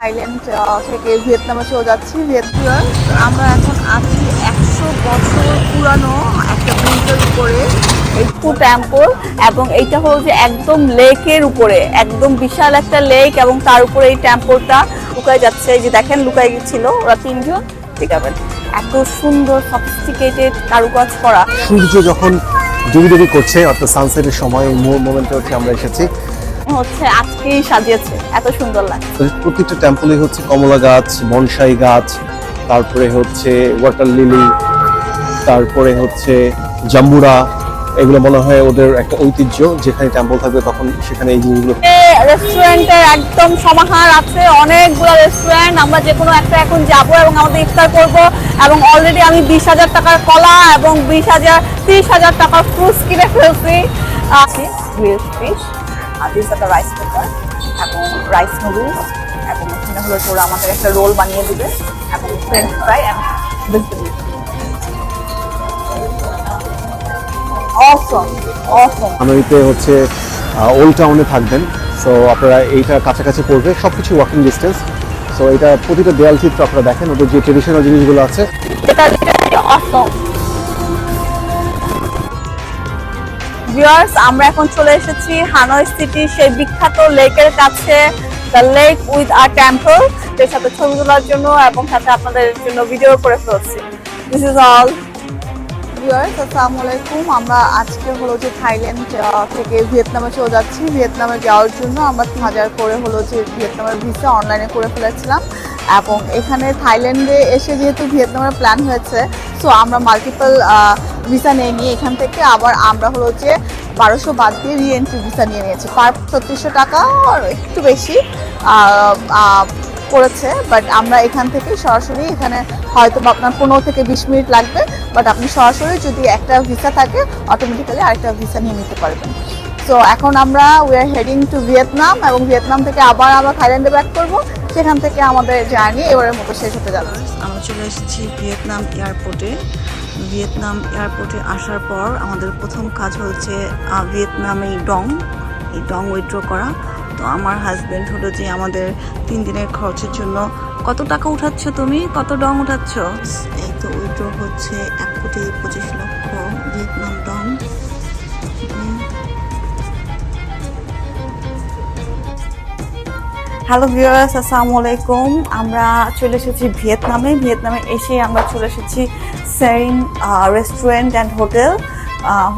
Thailand থেকে ভিয়েতনামে চলে যাচ্ছি। ভিয়েতনাম আমরা এখন আছি 100 বছর পুরানো একটা ব্রিজের উপরে, একটু টেম্পল, এবং এইটা হলো যে একদম লেকের উপরে, একদম বিশাল একটা লেক, এবং তার উপরে এই টেম্পলটা লুকায় যাচ্ছে। এই যে দেখেন লুকায় গেছিল ওরা তিনজন, ঠিক আছে। এত সুন্দর সফিস্টিকেটেড কারুকাজ করা। সূর্য যখন ডুবি করছে অর্থাৎ সানসেটের সময় মোমেন্টে হচ্ছে আমরা এসেছি। হচ্ছে আজকেই সাজিয়েছে, এত সুন্দর লাগছে। প্রত্যেকটা টেম্পলে হচ্ছে কমলা গাছ, বনসাই গাছ, তারপরে হচ্ছে ওয়াটার লিলি, তারপরে হচ্ছে জাম্বুরা। এগুলো মনে হয় ওদের একটা ঐতিহ্য, যেখানে টেম্পল থাকবে তখন সেখানে এই জিনিসগুলো। রেস্টুরেন্টের একদম সমাহার আছে, অনেকগুলো রেস্টুরেন্ট। আমরা যে কোনো একটা এখন যাব এবং আমাদের ইফতার করব। এবং অলরেডি আমি 20,000 টাকার কলা এবং 30,000 টাকার ফ্রুটস কিনে ফেলছি। Grilled fish, this are the rice paper এবং রাইস নুডলস, এবং এখানে হলো ওরা আমাদের একটা রোল বানিয়ে দিবে, এবং ফ্রেঞ্চ ফ্রাই এবং ভেজিটেবল। অসম। আমেরিতে হচ্ছে ওল্ড টাউনে থাকবেন, সো আপনারা এইটা কাছাকাছি পড়বে, সবকিছু ওয়াকিং ডিস্টেন্স। সো এটা প্রতিটা দেয়াল চিত্র আপনারা দেখেন, ওদের যে ট্রেডিশনাল জিনিসগুলো আছে এটা অসম। ভিউয়ার্স, আমরা এখন চলে এসেছি হানয় সিটি, সেই বিখ্যাত লেকের কাছে, the lake with a temple, এর সাথে ছবি তোলার জন্য এবং সাথে আপনাদের জন্য ভিডিও করে ফেলছি। This is all. ভিউয়ার্স, আসসালামু আলাইকুম। আমরা আজকে হলো যে থাইল্যান্ড থেকে ভিয়েতনামে চলে যাচ্ছি। ভিয়েতনামে যাওয়ার জন্য আমরা 3000 করে হলো যে ভিয়েতনামের ভিসা অনলাইনে করে ফেলেছিলাম, এবং এখানে থাইল্যান্ডে এসে যেহেতু ভিয়েতনামের প্ল্যান হয়েছে, সো আমরা মাল্টিপল ভিসা নিয়ে এখান থেকে আবার আমরা হলো যে 1200 বাদ দিয়ে রিএন্ট্রি ভিসা নিয়ে নিয়েছি। পার 3600 টাকা একটু বেশি পড়েছে, বাট আমরা এখান থেকে সরাসরি, এখানে হয়তো আপনার 15 থেকে 20 মিনিট লাগবে, বাট আপনি সরাসরি যদি একটা ভিসা থাকে অটোমেটিক্যালি আরেকটা ভিসা নিয়ে নিতে পারবেন। সো এখন আমরা we are heading to Vietnam, এবং ভিয়েতনাম থেকে আবার আমরা থাইল্যান্ডে ব্যাক করব। সেখান থেকে আমাদের জার্নি এবারের মতো শেষ হতে যাচ্ছে। আমরা চলে এসেছি ভিয়েতনাম এয়ারপোর্টে। ভিয়েতনাম এয়ারপোর্টে আসার পর আমাদের প্রথম কাজ হচ্ছে ভিয়েতনামে এই ডং উইথড্র করা। তো আমার হাজব্যান্ড হলো যে আমাদের 3 দিনের খরচের জন্য কত টাকা উঠাচ্ছ তুমি, কত ডং উঠাচ্ছ? এই তো উইথড্র হচ্ছে 1,25,00,000 ভিয়েতনাম ডং। হ্যালো ভিউয়ার্স, আসসালামু আলাইকুম। আমরা চলে এসেছি ভিয়েতনামে এসে আমরা চলে এসেছি সেরিন রেস্টুরেন্ট অ্যান্ড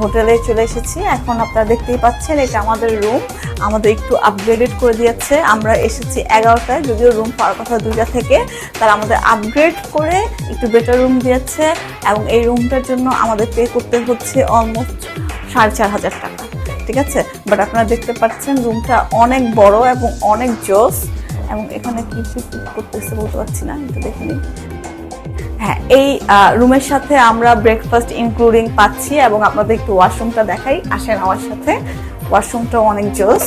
হোটেলে চলে এসেছি। এখন আপনারা দেখতেই পাচ্ছেন এটা আমাদের রুম, আমাদের একটু আপগ্রেডেড করে দিয়েছে। আমরা এসেছি 11টায়, যদিও রুম পাওয়ার কথা 2টা থেকে, তারা আমাদের আপগ্রেড করে একটু বেটার রুম দিয়েছে, এবং এই রুমটার জন্য আমাদের পে করতে হচ্ছে অলমোস্ট 4,500 টাকা, ঠিক আছে। বাট আপনারা দেখতে পাচ্ছেন রুমটা অনেক বড় এবং অনেক জোস, এবং এখানে কি করতেছে বলতে পারছি না, একটু দেখে নিন। হ্যাঁ, এই রুমের সাথে আমরা ব্রেকফাস্ট ইনক্লুডিং পাচ্ছি, এবং আপনাদের একটু ওয়াশরুমটা দেখাই, আসেন আমার সাথে। ওয়াশরুমটাও অনেক জোস।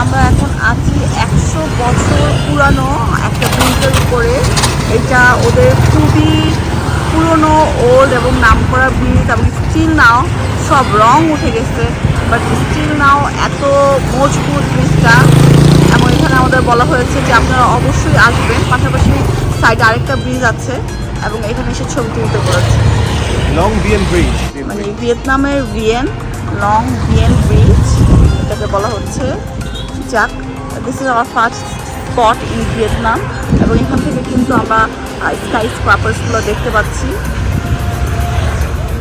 আমরা এখন আছি 100 বছর পুরানো একটা ব্রিজের উপরে। এটা ওদের খুবই পুরনো, ওল্ড এবং নামকরা ব্রিজ, এবং স্টিল নাও সব রং উঠে গেছে, বাট স্টিল নাও এত মজবুত ব্রিজটা। এবং এখানে আমাদের বলা হয়েছে যে আপনারা অবশ্যই আসবেন, পাশাপাশি সাইডে আরেকটা ব্রিজ আছে, এবং এখানে এসে ছবি তুলতে বলেছে। লং ভিয়েন ব্রিজ, মানে ভিয়েতনামের লং ভিয়েন ব্রিজ এটাকে বলা হচ্ছে। যাক, this is our first spot in Vietnam, এবং এখান থেকে কিন্তু আমরা স্কাই স্ক্রাপার্সগুলো দেখতে পাচ্ছি।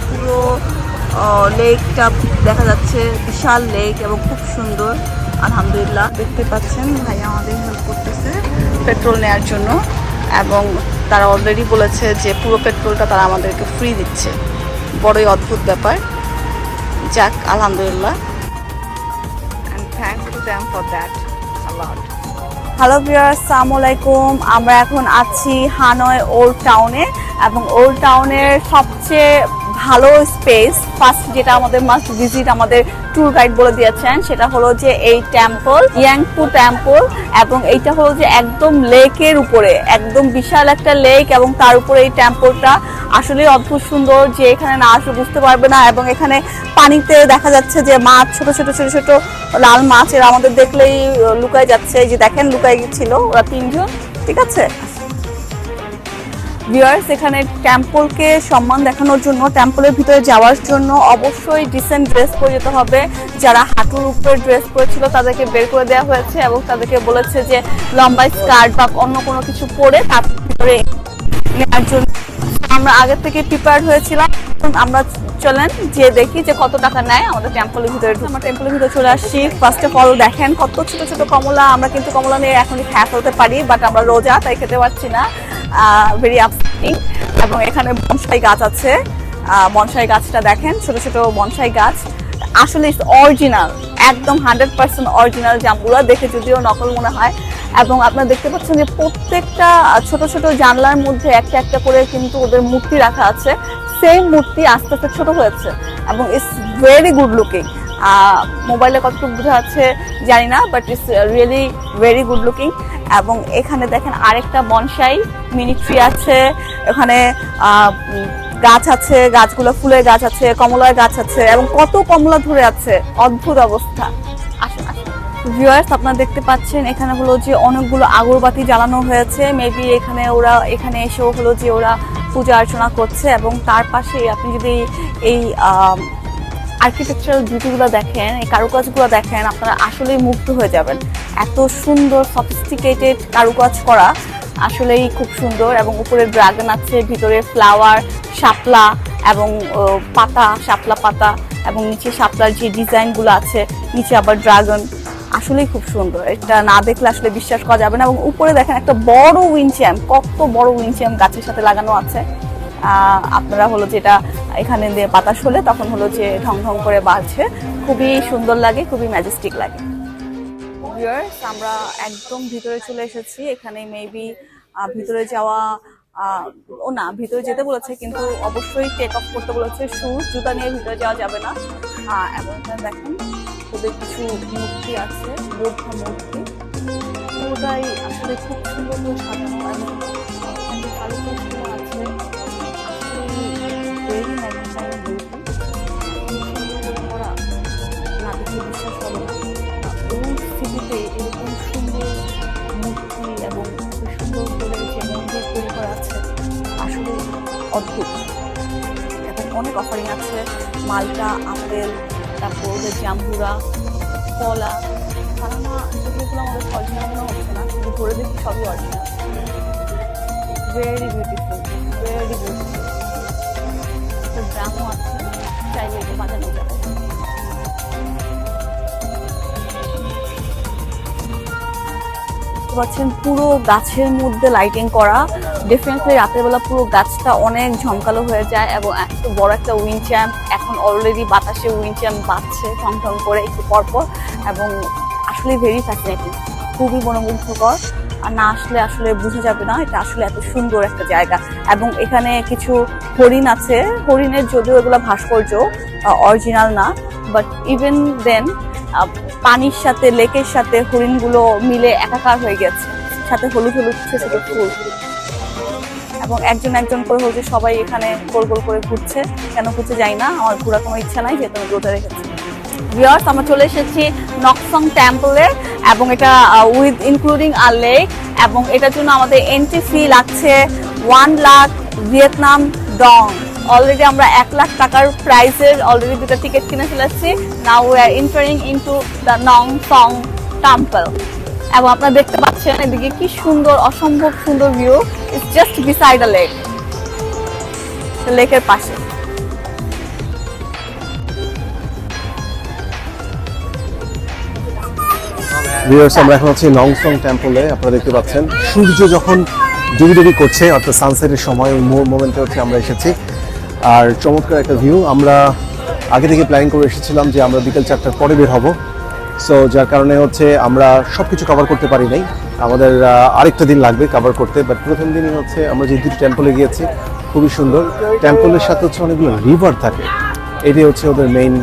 পুরো লেকটা দেখা যাচ্ছে, বিশাল লেক এবং খুব সুন্দর। আলহামদুলিল্লাহ, দেখতে পাচ্ছেন ভাইয়া আমাদের হেল্প করতেছে পেট্রোল নেওয়ার জন্য, এবং তারা অলরেডি বলেছে যে পুরো পেট্রোলটা তারা আমাদেরকে ফ্রি দিচ্ছে। বড়ই অদ্ভুত ব্যাপার। যাক, আলহামদুলিল্লাহ, and thanks to them for that a lot. Hello viewers, আসসালামু আলাইকুম। আমরা এখন আছি হানয় ওল্ড টাউনে, এবং ওল্ড টাউনের সবচেয়ে ভালো স্পেস ফার্স্ট যেটা আমাদের মাস্ট ভিজিট আমাদের ট্যুর গাইড বলে দিয়েছেন সেটা হলো যে এই টেম্পল ইয়াংপু টেম্পল, এবং এইটা হলো যে একদম লেকের উপরে, একদম বিশাল একটা লেক, এবং তার উপরে এই টেম্পলটা আসলে অদ্ভুত সুন্দর, যে এখানে না আসলে বুঝতে পারবে না। এবং এখানে পানিতে দেখা যাচ্ছে যে মাছ, ছোট ছোট ছোট ছোট লাল মাছ, এরা আমাদের দেখলেই লুকায় যাচ্ছে। এই যে দেখেন লুকায় গেছিল ওরা 3 জন, ঠিক আছে। ভিউয়ার্স, এখানে টেম্পলকে সম্মান দেখানোর জন্য, টেম্পলের ভিতরে যাওয়ার জন্য অবশ্যই ডিসেন্ট ড্রেস পরে যেতে হবে। যারা হাঁটুর উপরে ড্রেস পরেছিল তাদেরকে বের করে দেওয়া হয়েছে এবং তাদেরকে বলেছে যে লম্বা স্কার্ট বা অন্য কোনো কিছু পরে তার ভিতরে নেওয়ার জন্য। আমরা আগে থেকে প্রিপেয়ার হয়েছিলাম, আমরা চলেন যে দেখি যে কত টাকা নেয় আমাদের টেম্পলের ভিতরে। আমরা টেম্পলের ভিতরে চলে আসছি। ফার্স্ট অফ অল দেখেন কত ছোট ছোট কমলা। আমরা কিন্তু কমলা নিয়ে এখনই খেয়ে ফেলতে পারি, বাট আমরা রোজা তাই খেতে পারছি না, ভেরি আপসেটিং। এবং এখানে বনসাই গাছ আছে, বনসাই গাছটা দেখেন, ছোট ছোট বনসাই গাছ, আসলে অরিজিনাল, একদম 100% অরিজিনাল জাম্বুরা, দেখে যদিও নকল মনে হয়। এবং আপনারা দেখতে পাচ্ছেন যে প্রত্যেকটা ছোট ছোট জানলার মধ্যে একটা একটা করে কিন্তু ওদের মূর্তি রাখা আছে। সেম মূর্তি আস্তে আস্তে ছোট হয়েছে এবং ইটস ভেরি গুড লুকিং। মোবাইলে কতটুকু বোঝা যাচ্ছে জানি না, but it's really very good looking. এবং এখানে দেখেন আরেকটা বনসাই মিনি ট্রি আছে, এখানে গাছ আছে, গাছগুলো ফুলের গাছ আছে, কমলার গাছ আছে, এবং কত কমলা ধরে আছে, অদ্ভুত অবস্থা। আসেন আসেন ভিউয়ার্স, আপনারা দেখতে পাচ্ছেন এখানে হলো যে অনেকগুলো আগরবাতি জ্বালানো হয়েছে। মেবি এখানে এসেও হলো যে ওরা পূজা অর্চনা করছে। এবং তার পাশে আপনি যদি এই আর্কিটেকচারাল বিউটিগুলো দেখেন, এই কারুকাজগুলো দেখেন, আপনারা আসলেই মুগ্ধ হয়ে যাবেন। এত সুন্দর সফিস্টিকেটেড কারুকাজ করা, আসলেই খুব সুন্দর। এবং উপরে ড্রাগন আছে, ভিতরে ফ্লাওয়ার, শাপলা এবং পাতা, শাপলা পাতা, এবং নিচে শাপলার যে ডিজাইনগুলো আছে, নিচে আবার ড্রাগন, আসলেই খুব সুন্দর। এটা না দেখলে আসলে বিশ্বাস করা যাবে না। এবং উপরে দেখেন একটা বড় উইনচ্যাম, কত বড় উইনচ্যাম গাছের সাথে লাগানো আছে। আপনারা হলো যেটা এখানে দিয়ে বাতাস হলে তখন হলো যে ঢং ঢং করে বাজছে, খুবই সুন্দর লাগে, খুবই ম্যাজেস্টিক লাগে। ভিউয়ার্স, আমরা একদম ভিতরে চলে এসেছি। এখানে মেবি ভিতরে যাওয়া ও না, ভিতরে যেতে বলেছে কিন্তু অবশ্যই টেক অফ করতে বলেছে, জুতা নিয়ে ভিতরে যাওয়া যাবে না। এবং এখানে দেখেন ওদের কিছু মূর্তি আছে, বৌদ্ধ মূর্তি, ওটাই আসলে খুব সুন্দর করে সাজানো। এবং এখানে কারুকাজগুলো আছে, ভেরি ম্যাগনিফাইং বিউটি, করা না দেখে বিশ্বাস হবে না। ওই সিটিতে এরকম সুন্দর মূর্তি এবং সুন্দর করে যে মন্দির তৈরি করা আছে, আসলে অদ্ভুত। এখন অনেক অফারিং আছে, মালটা, আপেল, তারপর ওদের জাম্বুরা, কলা, বানানা, যেগুলো আমাদের অরিজিনাল মনে হচ্ছে না, শুধু ধরে দেখি সবই original. Very beautiful, very beautiful. একটা ড্রামও আছে, চাইলে এটা বাজানো যাবে। পাচ্ছেন পুরো গাছের মধ্যে লাইটিং করা, ডেফিনেটলি রাতের বেলা পুরো গাছটা অনেক ঝমকালো হয়ে যায়। এবং এত বড় একটা উইন্ড চ্যাম্প, এখন অলরেডি বাতাসে উইন্ড চ্যাম্প বাজছে ঠং ঠং করে একটু পরপর, এবং আসলে ভেরি ফ্যাসিনেটিং, খুবই মনোমুগ্ধকর। আর না আসলে আসলে বোঝা যাবে না এটা আসলে এত সুন্দর একটা জায়গা। এবং এখানে কিছু হরিণ আছে, হরিণের যদিও এগুলো ভাস্কর্য, অরিজিনাল না, বাট ইভেন দেন পানির সাথে, লেকের সাথে হরিণগুলো মিলে একাকার হয়ে গেছে, সাথে হলুদ হলুদ ছোট ছোট ফুল। এবং একজন একজন করে হচ্ছে সবাই এখানে গোল গোল করে ঘুরছে, কেন ঘুরছে যাই না, আমার ঘোরার কোনো ইচ্ছা নাই, যেহেতু আমি রোজা রেখেছি। ভিউয়ার্স, আমরা চলে এসেছি নকসং টেম্পলে, এবং এটা উইথ ইনক্লুডিং আ লেক, এবং এটার জন্য আমাদের এন্ট্রি ফি লাগছে 1 লাখ ভিয়েতনাম ডং। অলরেডি আমরা 1 লাখ টাকার প্রাইসের অলরেডি 2টা টিকিট কিনে ফেলেছি। Now we are entering into the Noksong temple. এবং আপনারা দেখতে পাচ্ছেন এদিকে কি সুন্দর, অসম্ভব সুন্দর view. It's just beside a lake, লেকের পাশে। ভিউয়ার্স, আমরা এখন আছি নকসং টেম্পলে। আপনারা দেখতে পাচ্ছেন সূর্য যখন ডুবি করছে, অর্থাৎ সানসেটের সময়, ওই মোমেন্টে হচ্ছে আমরা এসেছি। আর চমৎকার একটা ভিউ। আমরা আগে থেকে প্ল্যানিং করে এসেছিলাম যে আমরা বিকেল 4টার পরে বের হব, সো যার কারণে হচ্ছে আমরা সব কিছু কভার করতে পারি নাই, আমাদের আরেকটা দিন লাগবে কভার করতে। বাট প্রথম দিনই হচ্ছে আমরা যে দুটো টেম্পলে গিয়েছি খুবই সুন্দর। টেম্পলের সাথে হচ্ছে অনেকগুলো রিভার থাকে, এটাই হচ্ছে ওদের মেইন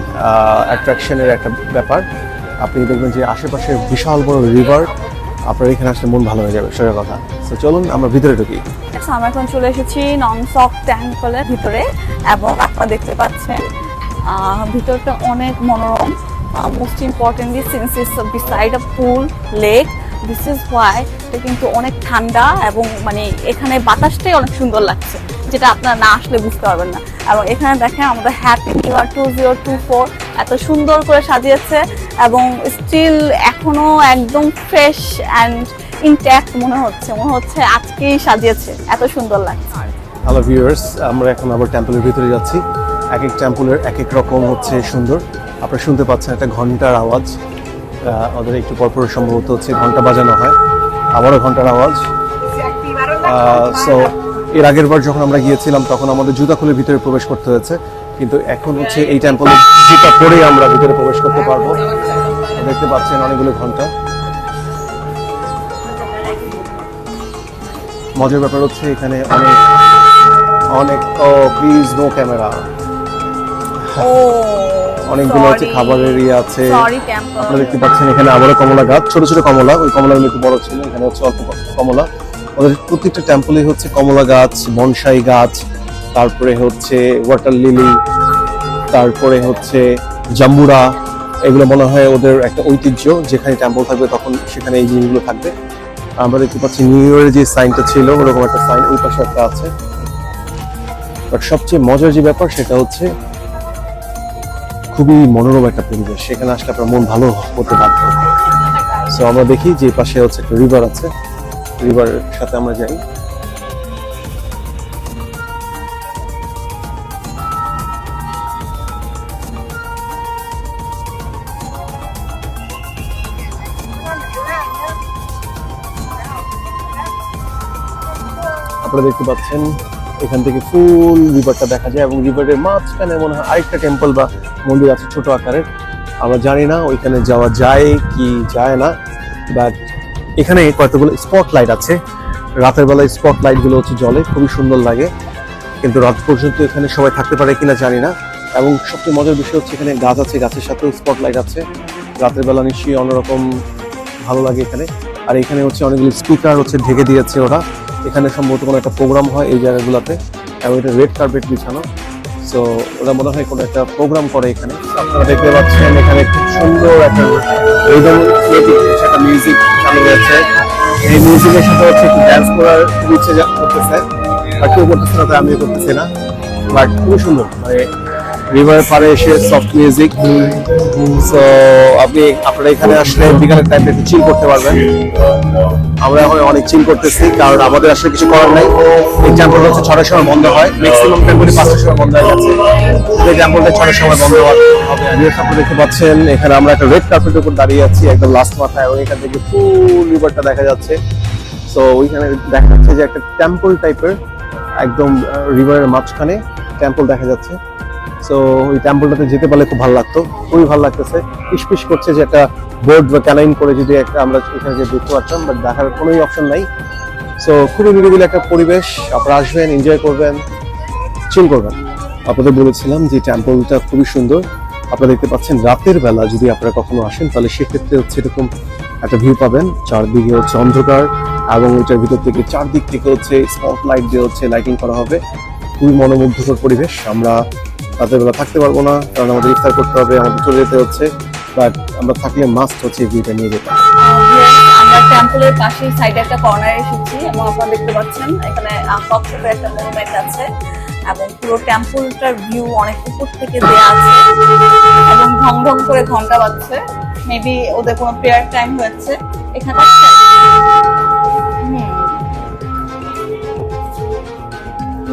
অ্যাট্রাকশনের একটা ব্যাপার। আপনি দেখবেন যে আশেপাশে বিশাল বড় রিভার, আপনার এখানে আসলে মন ভালো হয়ে যাবে, সোজা কথা। তো চলুন আমরা ভিতরে ঢুকি। আচ্ছা, আমরা এখন চলে এসেছি নংসক টেম্পলের ভিতরে এবং আপনারা দেখতে পাচ্ছেন ভিতরটা অনেক মনোরম। Most importantly since it's beside a pool lake, this is why এটা কিন্তু অনেক ঠান্ডা এবং মানে এখানে বাতাসটাই অনেক সুন্দর লাগছে, যেটা আপনারা না আসলে বুঝতে পারবেন না। এবং এখানে দেখেন আমাদের হ্যাপি নিউ ইয়ার 2024 এত সুন্দর করে সাজিয়েছে এবং স্টিল এখনো একদম ফ্রেশ অ্যান্ড ইনট্যাক্ট মনে হচ্ছে আজকেই সাজিয়েছে, এত সুন্দর লাগছে। হ্যালো ভিউয়ার্স, আমরা এখন আবার টেম্পলের ভিতরে যাচ্ছি। এক এক টেম্পলের এক এক রকম হচ্ছে সুন্দর। আপনারা শুনতে পাচ্ছেন একটা ঘন্টার আওয়াজ, ওদের একটু পরপর সম্ভবত হচ্ছে ঘন্টা বাজানো হয়, আবারও ঘন্টার আওয়াজ। সো এর আগের বার যখন আমরা গিয়েছিলাম তখন আমাদের জুতা খুলে ভিতরে প্রবেশ করতে হয়েছে, কিন্তু এখন হচ্ছে এই টেম্পলে জুতা পরেই আমরা ভিতরে প্রবেশ করতে পারবো। দেখতে পাচ্ছেন অনেকগুলো ঘন্টা। মজার ব্যাপার হচ্ছে এখানে অনেক প্লিজ নো ক্যামেরা, অনেকগুলো হচ্ছে খাবারের ইয়ে আছে। আপনারা দেখতে পাচ্ছেন এখানে আবারও কমলা গাছ, ছোট ছোট কমলা, ওই কমলাগুলো একটু বড় ছিল, এখানে হচ্ছে অল্প কমলা। ওদের প্রত্যেকটা টেম্পলে হচ্ছে কমলা গাছ, বনসাই গাছ, তারপরে হচ্ছে ওয়াটার লিলি, তারপরে হচ্ছে জাম্বুরা। এগুলো মনে হয় ওদের একটা ঐতিহ্য, যেখানে টেম্পল থাকবে তখন সেখানে এই জিনিসগুলো থাকবে। আমরা দেখতে পাচ্ছি নিউ ইয়ারের যে সাইনটা ছিল ওরকম একটা সাইন ওই পাশে একটা আছে। বাট সবচেয়ে মজার যে ব্যাপার সেটা হচ্ছে খুবই মনোরম একটা পরিবেশ, সেখানে আসলে আপনার মন ভালো হতে বাধ্য। সো আমরা দেখি যে পাশে হচ্ছে একটা রিভার আছে, রিভারের সাথে আমরা যাই। আপনারা দেখতে পাচ্ছেন এখান থেকে ফুল রিভারটা দেখা যায় এবং রিভারের মাঝখানে মনে হয় আরেকটা টেম্পল বা মন্দির আছে ছোট আকারের। আমরা জানি না ওইখানে যাওয়া যায় কি যায় না, বাট এখানে কতগুলো স্পট লাইট আছে। রাতের বেলায় স্পট লাইট গুলো হচ্ছে জলে, খুবই সুন্দর লাগে, কিন্তু রাত পর্যন্ত এখানে সবাই থাকতে পারে কিনা জানি না। এবং সবচেয়ে মজার বিষয় হচ্ছে এখানে গাছ আছে, গাছের সাথেও স্পট লাইট আছে। রাতের বেলা নিশ্চয়ই অন্যরকম ভালো লাগে এখানে। আর এখানে হচ্ছে অনেকগুলো স্পিকার হচ্ছে ঢেকে দিয়েছে ওরা, এখানে সম্ভবত কোনো একটা প্রোগ্রাম হয় এই জায়গাগুলোতে, এবং এটা রেড কার্পেট বিছানো। সো ওরা মনে হয় কোনো একটা প্রোগ্রাম করে এখানে। আপনারা দেখতে পাচ্ছেন এখানে খুব সুন্দর একটা মিউজিক চালু হয়েছে। এই মিউজিকের সাথে হচ্ছে একটু ড্যান্স করার খুব ইচ্ছে করতেছে, আর কেউ করতেছে না, তাই আমিও করতেছি না, বাট খুবই সুন্দর। মানে রিভারের পাড়ে এসে সফট মিউজিক। সো আপনারা এখানে আসলে বিকালের টাইমটা একটু চিল করতে পারবেন। আমরা এখন অনেক চিল করতেছি, কারণ আমাদের আসলে কিছু করার নাই। এই টেম্পল হচ্ছে 6টার সময় বন্ধ হয়, ম্যাক্সিমাম টেম্পলই 5টার সময় বন্ধ হয়ে গেছে। এই টেম্পলটা 6টার সময় বন্ধ হবে। আপনারা দেখতে পাচ্ছেন এখানে আমরা একটা রেড কার্পেটের উপর দাঁড়িয়ে আছি একদম লাস্ট মাথায়, এবং এখান থেকে ফুল রিভারটা দেখা যাচ্ছে। সো ওইখানে দেখা যাচ্ছে যে একটা টেম্পল টাইপের একদম রিভারের মাঝখানে টেম্পল দেখা যাচ্ছে। সো ওই টেম্পলটাতে যেতে পারলে খুব ভালো লাগতো, খুবই ভালো লাগতেছে। পিস করছে যে একটা বোর্ড বা ক্যানাইন করে যদি একটা আমরা এখানে যে দেখতে পাচ্ছিলাম, বাট দেখার কোনোই অপশন নাই। সো খুবই নিরিবিলি একটা পরিবেশ, আপনারা আসবেন, এনজয় করবেন, চিল করবেন। আপনাদের বলেছিলাম যে টেম্পলটা খুবই সুন্দর। আপনারা দেখতে পাচ্ছেন রাতের বেলা যদি আপনারা কখনো আসেন তাহলে সেক্ষেত্রে হচ্ছে এরকম একটা ভিউ পাবেন, চারদিকে হচ্ছে অন্ধকার এবং ওইটার ভিতর থেকে চারদিক থেকে হচ্ছে স্পট লাইট দিয়ে হচ্ছে লাইটিং করা হবে। খুবই মনোমুগ্ধকর পরিবেশ। আমরা রাতের বেলা থাকতে পারবো না, কারণ আমাদের ইফতার করতে হবে, আমাদের চলে যেতে হচ্ছে, বাট আমরা থাকলে মাস্ট হচ্ছে এই ভিউটা নিয়ে যেতে। আমরা টেম্পলের পাশে সাইডে একটা কর্নারে এসেছি এবং আপনারা দেখতে পাচ্ছেন এখানে কচ্ছপের একটা মনুমেন্ট আছে এবং পুরো টেম্পলটার ভিউ অনেক উপর থেকে দেয়া আছে এবং ঢং ঢং করে ঘন্টা বাজছে। মেবি ওদের কোনো প্রেয়ার টাইম হয়েছে এখানে।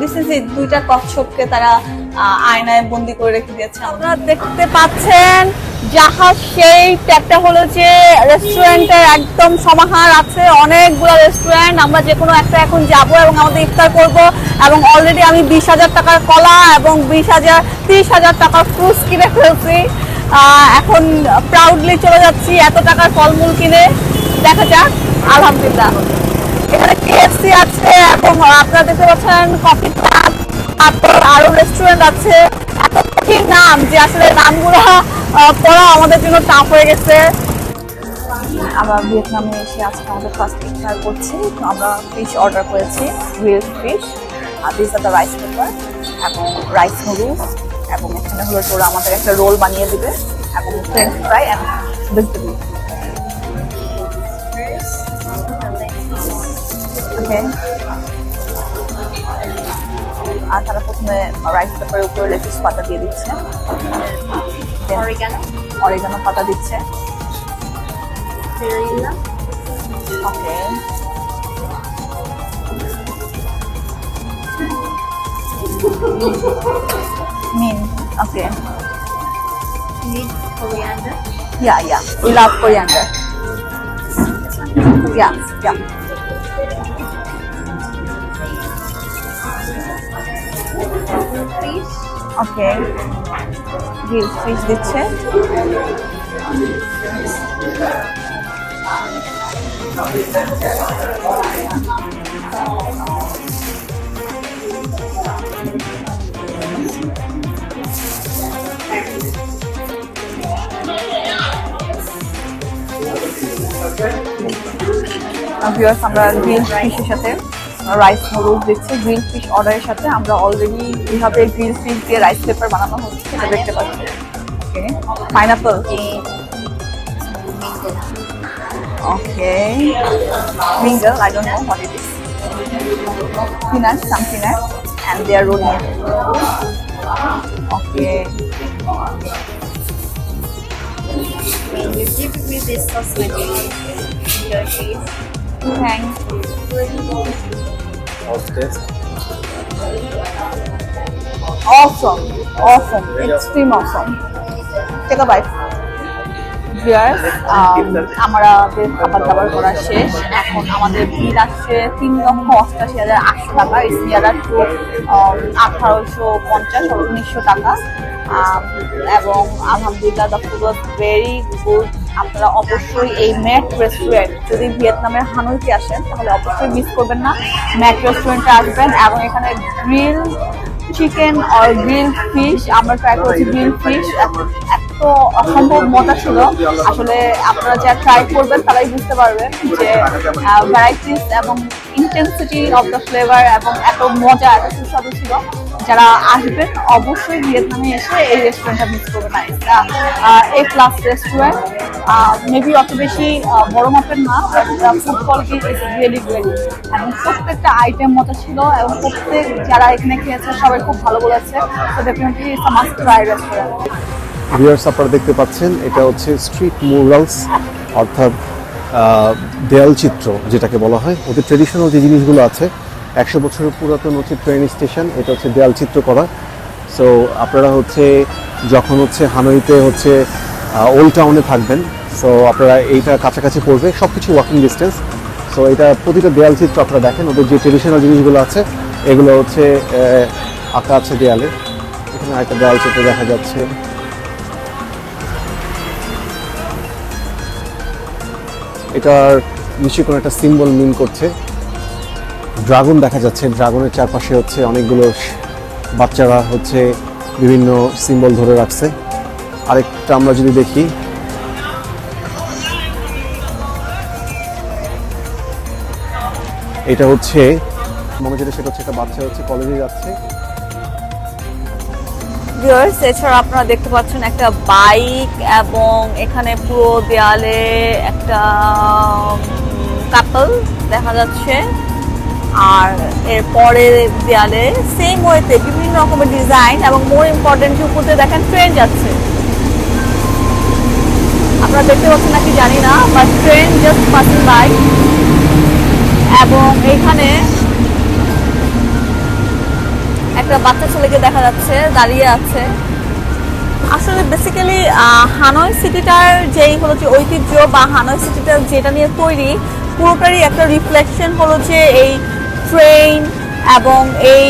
দিস ইজ ইট, দুইটা কচ্ছপকে তারা আয়নায় বন্দি করে রেখে দিয়েছে। আপনারা দেখতে পাচ্ছেন জাহাজ শেপ, একটা হলো যে রেস্টুরেন্টের একদম সমাহার আছে, অনেকগুলো রেস্টুরেন্ট। আমরা যে কোনো একটা এখন যাব এবং আমাদের ইফতার করব, এবং অলরেডি আমি 20,000 টাকার কলা এবং 30,000 টাকার ফ্রুটস কিনে ফেলছি। এখন প্রাউডলি চলে যাচ্ছি এত টাকার ফলমূল কিনে। দেখা যাক, আলহামদুলিল্লাহ। এখানে KFC আছে এবং আপনারা দেখতে পাচ্ছেন কফি কাপ, তারপর আরো রেস্টুরেন্ট আছে, এত কঠিন নাম যে আসলে নামগুলো পড়া আমাদের জন্য টাফ হয়ে গেছে। আমরা ভিয়েতনামে এসে আজকে আমাদের ফার্স্ট ইফতার করছি। তো আমরা ফিশ অর্ডার করেছি, গ্রিলড ফিশ, আর this are the rice paper এবং রাইস নুডলস, এবং এখানে হলো ওরা আমাদের একটা রোল বানিয়ে দিবে এবং ফ্রেঞ্চ ফ্রাই এবং ভেজিটেবল। ওকে, আর তারা প্রথমে রাইস পেপারের উপরে লেটুস পাতা দিয়ে দিচ্ছে, অরিগানো পাতা দিচ্ছে। ওকে, mint. Okay. Need coriander. Yeah. We love coriander. Yeah. Fish. Okay. Grilled fish দিচ্ছে। ভিউয়ার্স, আমরা গ্রিলড ফিশের সাথে রাইস নুডলস দিচ্ছি। গ্রিলড ফিশ অর্ডারের সাথে আমরা অলরেডি কিভাবে গ্রিলড ফিশ দিয়ে রাইস পেপার বানানো হচ্ছে সেটা দেখতে পাচ্ছি। Okay, pineapple. Okay, mingle, I don't know what it is. Peanuts, some peanuts, and they are rolling it. Okay. You give me this sauce when you your taste. Thanks. Awesome. Extreme awesome. Take a bite. Viewers, আমাদের খাবার দাবার করা শেষ। এখন আমাদের বিল আসছে 3,88,800 টাকা। It's near to 1,850 or 1,900 টাকা। এবং আলহামদুলিল্লাহ the food was very good. আপনারা অবশ্যই এই ম্যাট রেস্টুরেন্ট, যদি ভিয়েতনামের হানয়তে আসেন তাহলে অবশ্যই মিস করবেন না, ম্যাট রেস্টুরেন্টে আসবেন। এবং এখানে গ্রিল চিকেন আর গ্রিল ফিশ, আমরা ট্রাই করেছি গ্রিল ফিশ, এত অসম্ভব মজা ছিল। আসলে আপনারা যা ট্রাই করবেন তারাই বুঝতে পারবেন যে ভ্যারাইটিস এবং ইন্টেন্সিটি অফ দ্য ফ্লেভার এবং এত মজা, এত সুস্বাদু ছিল। যারা আসবেন অবশ্যই ভিয়েতনামে এসে এই রেস্টুরেন্টটা মিস করবেন না। এ ক্লাস রেস্টুরেন্ট, মেবি অত বেশি বড় মাপের না, food quality is really great এবং প্রত্যেকটা আইটেম মজা ছিল এবং প্রত্যেক যারা এখানে খেয়েছে সবাই খুব ভালো বলেছে। তো definitely it's a must try restaurant. Viewers, আপনারা দেখতে পাচ্ছেন এটা হচ্ছে স্ট্রিট মুরালস, অর্থাৎ দেয়াল চিত্র যেটাকে বলা হয়। ওদের ট্রেডিশনাল যে জিনিসগুলো আছে, 100 বছরের পুরাতন হচ্ছে ট্রেন স্টেশন, এটা হচ্ছে দেয়াল চিত্র করা। সো আপনারা হচ্ছে যখন হচ্ছে হানয়তে হচ্ছে ওল্ড টাউনে থাকবেন, সো আপনারা এইটা কাছাকাছি পড়বে, সব কিছু ওয়াকিং ডিস্টেন্স। সো এটা প্রতিটা দেয়াল চিত্র আপনারা দেখেন, ওদের যে ট্রেডিশনাল জিনিসগুলো আছে এগুলো হচ্ছে আঁকা আছে দেয়ালে। এখানে একটা দেয়াল চিত্র দেখা যাচ্ছে। এটার নিশ্চয়ই কোনো একটা সিম্বল মিন করছে। ড্রাগন দেখা যাচ্ছে, ড্রাগনের চারপাশে হচ্ছে অনেকগুলো বাচ্চারা হচ্ছে বিভিন্ন সিম্বল ধরে রাখছে। আরেকটা আমরা যদি দেখি, এটা হচ্ছে মনে যেটা, সেটা হচ্ছে একটা বাচ্চা হচ্ছে কলেজে যাচ্ছে। ভিউয়ার্স, এছাড়া আপনারা দেখতে পাচ্ছেন একটা বাইক এবং এখানে পুরো দেয়ালে একটা কাপল দেখা যাচ্ছে। আর এরপরে দেয়ালে সেম ওয়েতে বিভিন্ন রকমের ডিজাইন এবং মোর ইম্পর্টেন্ট উপরে দেখেন ট্রেন যাচ্ছে। আপনারা দেখতে পাচ্ছেন নাকি জানি না, but train just passing by. এবং এইখানে একটা বাচ্চা ছেলেকে দেখা যাচ্ছে দাঁড়িয়ে আছে। আসলে বেসিক্যালি হানয় সিটিটার যেই হলো যে ঐতিহ্য বা হানয় সিটিটা যেটা নিয়ে তৈরি, পুরোটারই একটা রিফ্লেকশন হলো যে এই ট্রেন এবং এই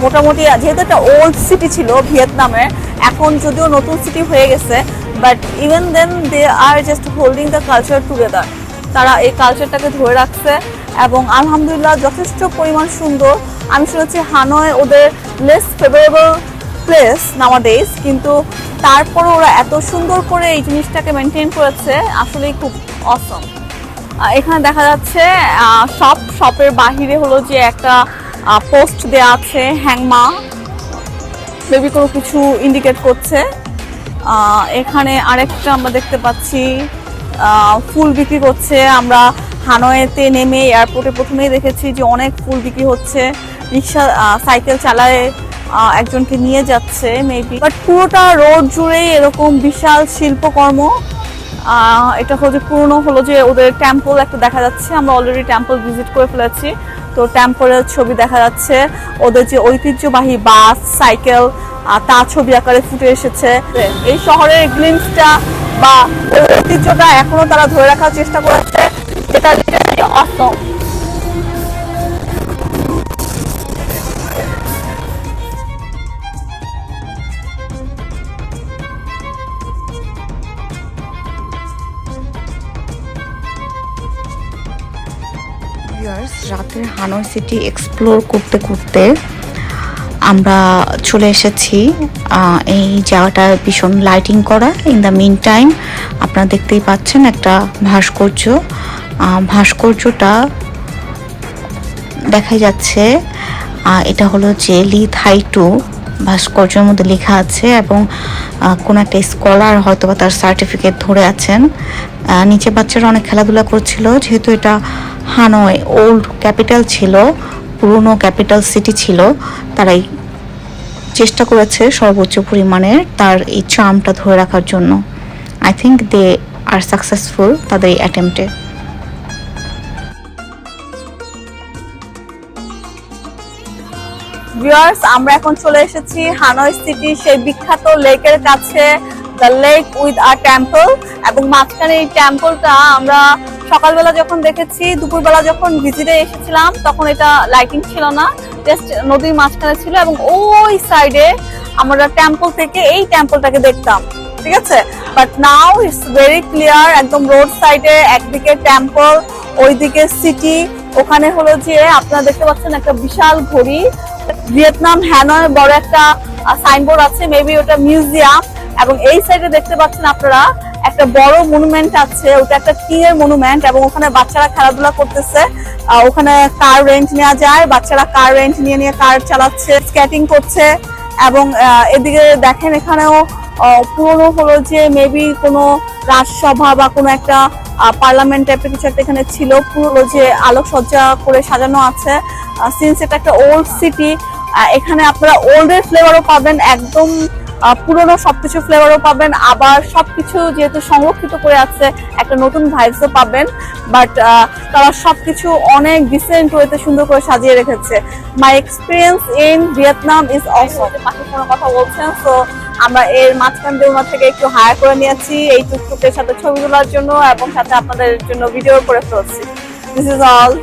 মোটামুটি যেহেতু একটা ওল্ড সিটি ছিল ভিয়েতনামে, এখন যদিও নতুন সিটি হয়ে গেছে, but even then they are just holding the culture together. তারা এই কালচারটাকে ধরে রাখছে এবং আলহামদুলিল্লাহ যথেষ্ট পরিমাণ সুন্দর। আমি শুনেছি হানয় ওদের লেস ফেভারেবল প্লেস নাওয়াডেজ, কিন্তু তারপরে ওরা এত সুন্দর করে এই জিনিসটাকে মেনটেন করেছে, আসলেই খুব অসম। এখানে দেখা যাচ্ছে শপের বাহিরে হলো যে একটা পোস্ট দেয়া আছে, হ্যাংমা, বেবি কোনো কিছু ইন্ডিকেট করছে। এখানে আরেকটা আমরা দেখতে পাচ্ছি ফুল বিক্রি করছে। আমরা হানয়েতে নেমে এয়ারপোর্টে প্রথমেই দেখেছি যে অনেক ফুল বিক্রি হচ্ছে, রিক্সা সাইকেল চালায় একজনকে নিয়ে যাচ্ছে মেবি, বাট পুরোটা রোড জুড়েই এরকম বিশাল শিল্পকর্ম। এটা হচ্ছে পুরনো হলো যে ওদের টেম্পল একটা দেখা যাচ্ছে, আমরা অলরেডি টেম্পল ভিজিট করে ফেলেছি, তো টেম্পলের ছবি দেখা যাচ্ছে। ওদের যে ঐতিহ্যবাহী বাস সাইকেল তা ছবি আকারে ফুটে এসেছে। এই শহরের গ্লিমসটা বা ঐতিহ্যটা এখনো তারা ধরে রাখার চেষ্টা করেছে, যেটা অসম। রাতের হানয় সিটি এক্সপ্লোর করতে করতে আমরা চলে এসেছি। এই জায়গাটা ভীষণ লাইটিং করা। ইন দ্য মিন টাইম আপনারা দেখতেই পাচ্ছেন একটা ভাস্কর্য, ভাস্কর্যটা দেখা যাচ্ছে। এটা হলো যে লি থাই টু ভাস্কর্যের মধ্যে লেখা আছে এবং কোনো একটা স্কলার হয়তো বা তার সার্টিফিকেট ধরে আছেন। নিচে বাচ্চারা অনেক খেলাধুলা করছিল, যেহেতু এটা হানয় ওল্ড ক্যাপিটাল ছিল, পুরনো ক্যাপিটাল সিটি ছিল, তারাই চেষ্টা করেছে সর্বোচ্চ পরিমাণে তার এই চার্মটা ধরে রাখার জন্য। I think they are successful তাদের এই অ্যাটেম্পটে। ভিউয়ার্স, আমরা এখন চলে এসেছি হানয় সিটি সেই বিখ্যাত লেকের কাছে, the lake with a temple. এবং মাঝখানে এই টেম্পলটা আমরা সকালবেলা যখন দেখেছি, দুপুরবেলা যখন ভিজিটে এসেছিলাম তখন এটা লাইটিং ছিল না, জাস্ট নদীর মাঝখানে ছিল এবং ওই সাইডে আমরা টেম্পল থেকে এই টেম্পলটাকে দেখতাম, ঠিক আছে। But now it's very clear, একদম রোড সাইডে একদিকে টেম্পল, ওইদিকে সিটি। ওখানে হলো যে আপনারা দেখতে পাচ্ছেন একটা বিশাল ঘড়ি, ভিয়েতনাম হ্যানয় বড় একটা সাইনবোর্ড আছে, মেবি ওটা মিউজিয়াম। এবং এই সাইডে দেখতে পাচ্ছেন আপনারা একটা বড় মনুমেন্ট আছে, ওটা একটা কিং এর মনুমেন্ট এবং ওখানে বাচ্চারা খেলাধুলা করতেছে। ওখানে কার রেন্ট নেওয়া যায়, বাচ্চারা কার রেন্ট নিয়ে কার চালাচ্ছে, স্কেটিং করছে। এবং এদিকে দেখেন এখানেও পুরনো হলো যে মেবি কোনো রাজসভা বা কোনো একটা পার্লামেন্ট টাইপের কিছু একটা এখানে ছিল, পুরো যে আলোকসজ্জা করে সাজানো আছে। সিন্স এটা একটা ওল্ড সিটি, এখানে আপনারা ওল্ডের ফ্লেভারও পাবেন, একদম পুরনো সবকিছু ফ্লেভারও পাবেন, আবার সবকিছু যেহেতু সংরক্ষিত করে আছে একটা নতুন ভাইবসও পাবেন। বাট তারা সবকিছু অনেক ডিসেন্ট ওয়েতে সুন্দর করে সাজিয়ে রেখেছে। মাই এক্সপিরিয়েন্স ইন ভিয়েতনাম ইজ অসম। পাখি কোনো কথা বলছেন, সো আমরা এর মাঝখান দিয়ে ওনার থেকে একটু হায়ার করে নিয়েছি এই টুকটুকের সাথে ছবি তোলার জন্য এবং সাথে আপনাদের জন্য ভিডিও করে ফেলছি। This is all.